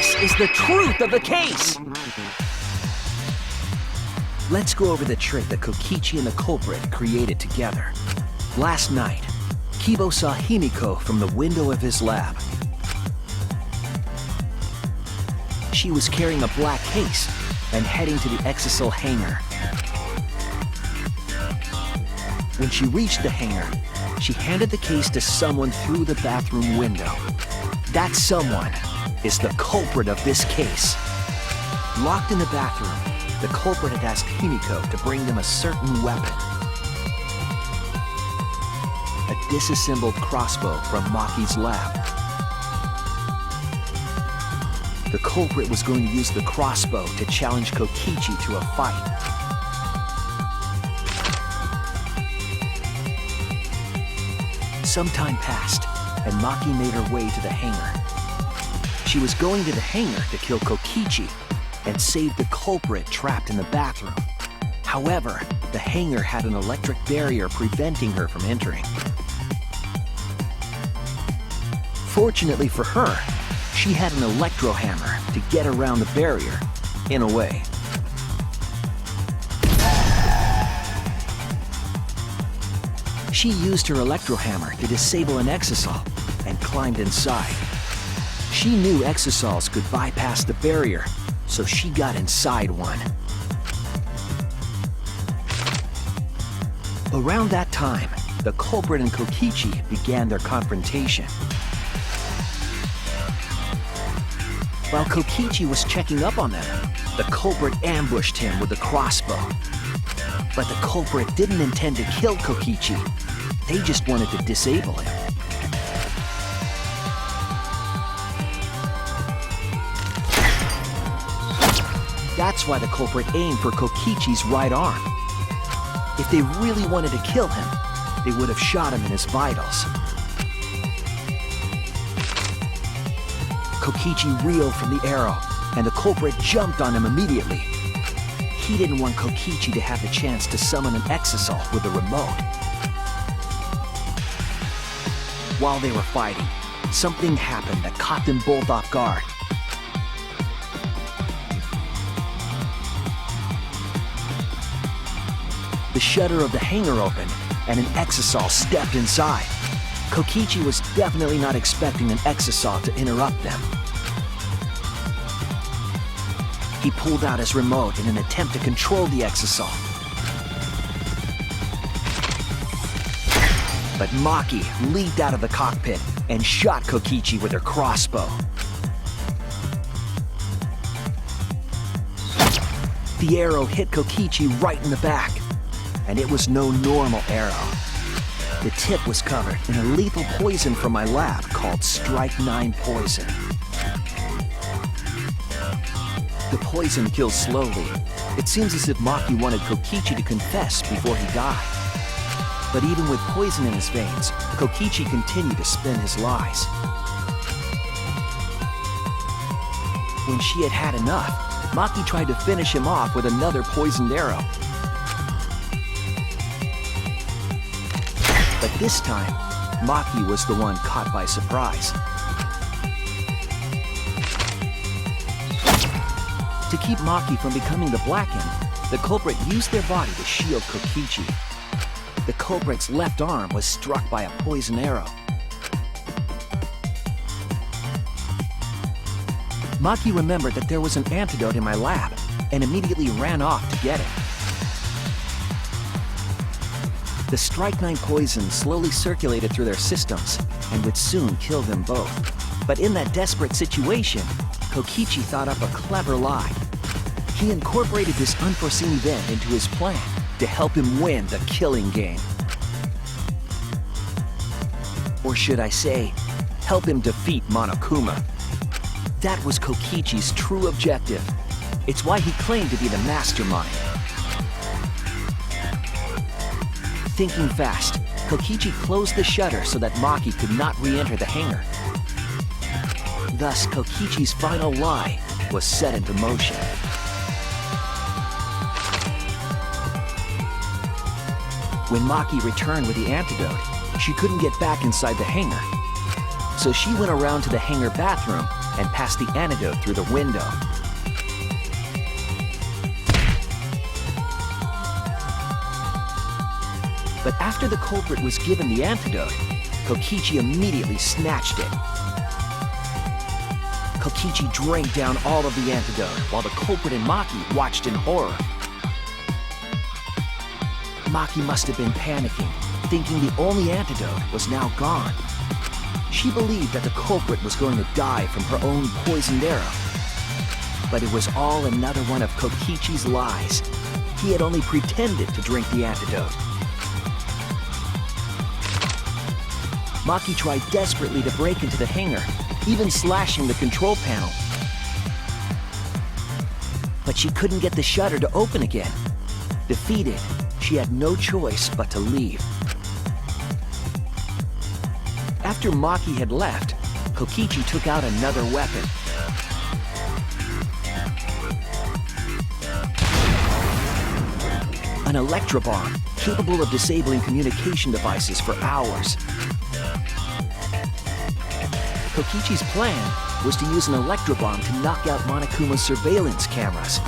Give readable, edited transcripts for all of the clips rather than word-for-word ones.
This is the truth of the case! Let's go over the trick that Kokichi and the culprit created together. Last night, Kibo saw Himiko from the window of his lab. She was carrying a black case and heading to the Exisal hangar. When she reached the hangar, she handed the case to someone through the bathroom window. That someone is the culprit of this case. Locked in the bathroom, the culprit had asked Himiko to bring them a certain weapon. A disassembled crossbow from Maki's lab. The culprit was going to use the crossbow to challenge Kokichi to a fight. Some time passed, and Maki made her way to the hangar. She was going to the hangar to kill Kokichi and save the culprit trapped in the bathroom. However, the hangar had an electric barrier preventing her from entering. Fortunately for her, she had an electro hammer to get around the barrier, in a way. She used her electro hammer to disable an Exisal and climbed inside. She knew Exisals could bypass the barrier, so she got inside one. Around that time, the culprit and Kokichi began their confrontation. While Kokichi was checking up on them, the culprit ambushed him with a crossbow. But the culprit didn't intend to kill Kokichi. They just wanted to disable him. That's why the culprit aimed for Kokichi's right arm. If they really wanted to kill him, they would have shot him in his vitals. Kokichi reeled from the arrow, and the culprit jumped on him immediately. He didn't want Kokichi to have the chance to summon an Exisal with a remote. While they were fighting, something happened that caught them both off guard. The shutter of the hangar opened, and an Exisal stepped inside. Kokichi was definitely not expecting an Exisal to interrupt them. He pulled out his remote in an attempt to control the Exisal. But Maki leaped out of the cockpit and shot Kokichi with her crossbow. The arrow hit Kokichi right in the back, and it was no normal arrow. The tip was covered in a lethal poison from my lab called Strike 9 poison. The poison kills slowly. It seems as if Maki wanted Kokichi to confess before he died. But even with poison in his veins, Kokichi continued to spin his lies. When she had had enough, Maki tried to finish him off with another poisoned arrow. But this time, Maki was the one caught by surprise. To keep Maki from becoming the Blackened, the culprit used their body to shield Kokichi. The culprit's left arm was struck by a poison arrow. Maki remembered that there was an antidote in my lab and immediately ran off to get it. The Strike 9 poison slowly circulated through their systems and would soon kill them both. But in that desperate situation, Kokichi thought up a clever lie. He incorporated this unforeseen event into his plan to help him win the killing game. Or should I say, help him defeat Monokuma. That was Kokichi's true objective. It's why he claimed to be the mastermind. Thinking fast, Kokichi closed the shutter so that Maki could not re-enter the hangar. Thus, Kokichi's final lie was set into motion. When Maki returned with the antidote, she couldn't get back inside the hangar. so she went around to the hangar bathroom and passed the antidote through the window. But after the culprit was given the antidote, Kokichi immediately snatched it. Kokichi drank down all of the antidote while the culprit and Maki watched in horror. Maki must have been panicking, thinking the only antidote was now gone. She believed that the culprit was going to die from her own poisoned arrow. But it was all another one of Kokichi's lies. He had only pretended to drink the antidote. Maki tried desperately to break into the hangar, even slashing the control panel. But she couldn't get the shutter to open again. Defeated, she had no choice but to leave. After Maki had left, Kokichi took out another weapon. An electrobomb, capable of disabling communication devices for hours. Kokichi's plan was to use an electrobomb to knock out Monokuma's surveillance cameras.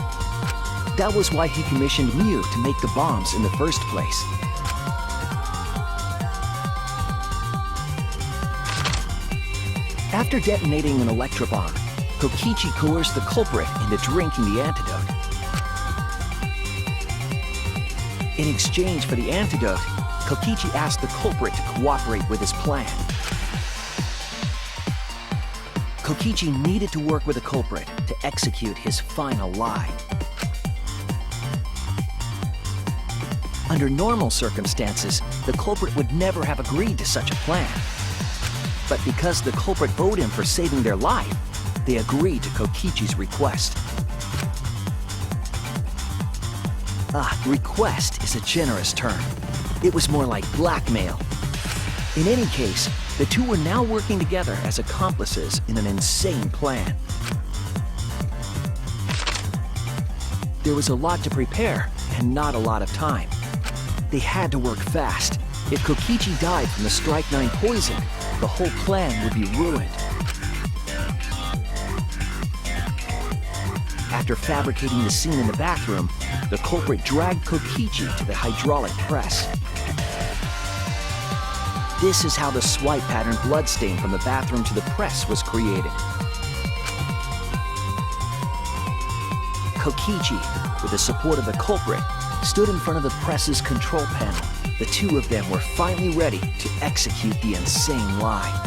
That was why he commissioned Miu to make the bombs in the first place. After detonating an electrobomb, Kokichi coerced the culprit into drinking the antidote. In exchange for the antidote, Kokichi asked the culprit to cooperate with his plan. Kokichi needed to work with the culprit to execute his final lie. Under normal circumstances, the culprit would never have agreed to such a plan. But because the culprit owed him for saving their life, they agreed to Kokichi's request. Request is a generous term. It was more like blackmail. In any case, the two were now working together as accomplices in an insane plan. There was a lot to prepare and not a lot of time. They had to work fast. If Kokichi died from the Strychnine poison, the whole plan would be ruined. After fabricating the scene in the bathroom, the culprit dragged Kokichi to the hydraulic press. This is how the swipe pattern bloodstain from the bathroom to the press was created. Kokichi, with the support of the culprit, stood in front of the press's control panel. The two of them were finally ready to execute the insane lie.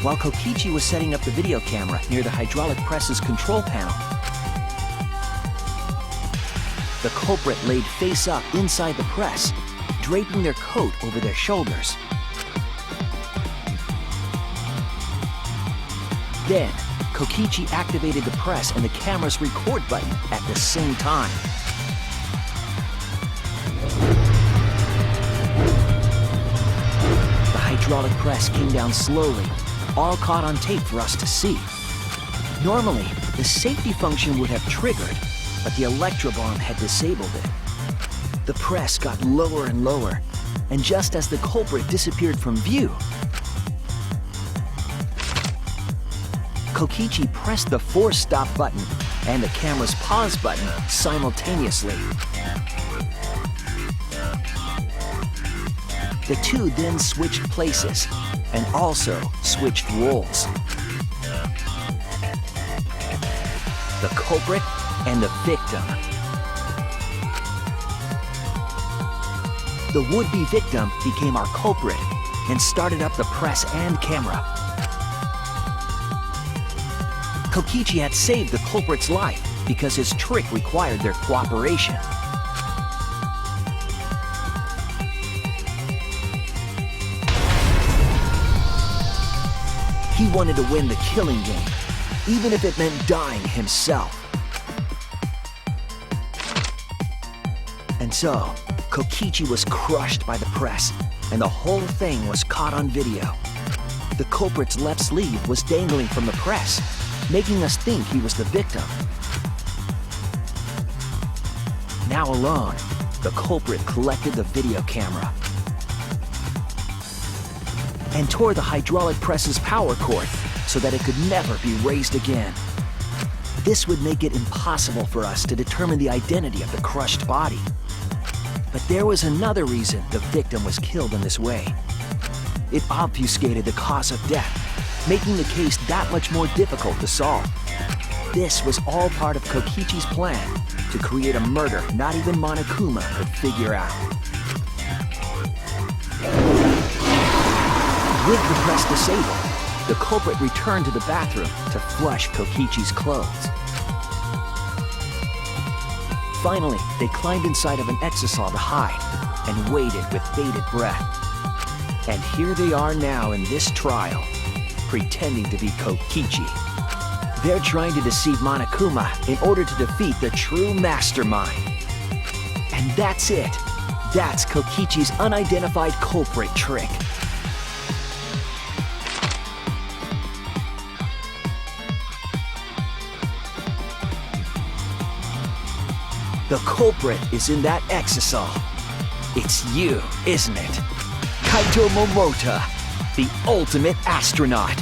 While Kokichi was setting up the video camera near the hydraulic press's control panel, the culprit laid face up inside the press, draping their coat over their shoulders. Then, Kokichi activated the press and the camera's record button at the same time. The hydraulic press came down slowly, all caught on tape for us to see. Normally, the safety function would have triggered, but the electrobomb had disabled it. The press got lower and lower, and just as the culprit disappeared from view, Kokichi pressed the force stop button and the camera's pause button simultaneously. The two then switched places and also switched roles. The culprit and the victim. The would-be victim became our culprit and started up the press and camera. Kokichi had saved the culprit's life because his trick required their cooperation. He wanted to win the killing game, even if it meant dying himself. And so, Kokichi was crushed by the press, and the whole thing was caught on video. The culprit's left sleeve was dangling from the press, making us think he was the victim. Now alone, the culprit collected the video camera. and tore the hydraulic press's power cord so that it could never be raised again. This would make it impossible for us to determine the identity of the crushed body. But there was another reason the victim was killed in this way. It obfuscated the cause of death, making the case that much more difficult to solve. This was all part of Kokichi's plan to create a murder not even Monokuma could figure out. With the press disabled, the culprit returned to the bathroom to flush Kokichi's clothes. Finally, they climbed inside of an exisal to hide and waited with bated breath. And here they are now in this trial, pretending to be Kokichi. They're trying to deceive Monokuma in order to defeat the true mastermind. And that's it. That's Kokichi's unidentified culprit trick. The culprit is in that exisal. It's you, isn't it? Kaito Momota, the ultimate astronaut.